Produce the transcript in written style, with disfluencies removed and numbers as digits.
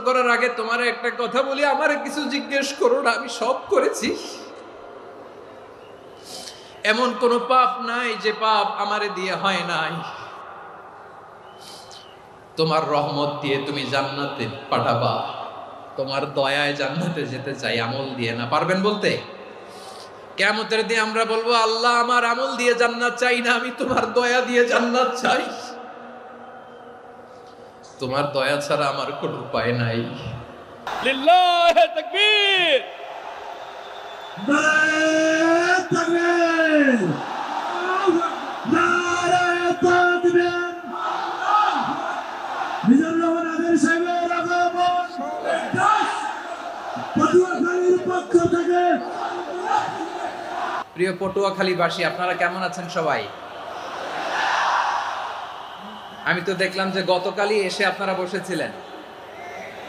করার আগে তোমার একটা কথা বলি, আমারে কিছু জিজ্ঞেস করো না, আমি সব করেছি। এমন কোন পাপ নাই যে পাপ আমারে দিয়ে হয় নাই। তোমার রহমত দিয়ে তুমি জান্নাতে পাঠাবা, তোমার দয়ায় জান্নাতে যেতে চাই, আমল দিয়ে না। পারবেন বলতে? কিয়ামতের দিন আমরা বলবো, আল্লাহ আমার আমল দিয়ে জান্নাত চাই না, আমি তোমার দয়া দিয়ে জান্নাত চাই। তোমার দয়া ছাড়া আমার কোনো উপায় নাই। লিল্লাহি তাকবীর, নারায়ে তাকবীর, নারায়ে তাকবীর। মিজানুর রহমান আদের সাহেবের আগমন পটুয়াখালীর পক্ষ থেকে। প্রিয় পটুয়াখালীবাসী, আপনারা কেমন আছেন সবাই? আমি তো দেখলাম যে গতকালই এসে আপনারা বসেছিলেন।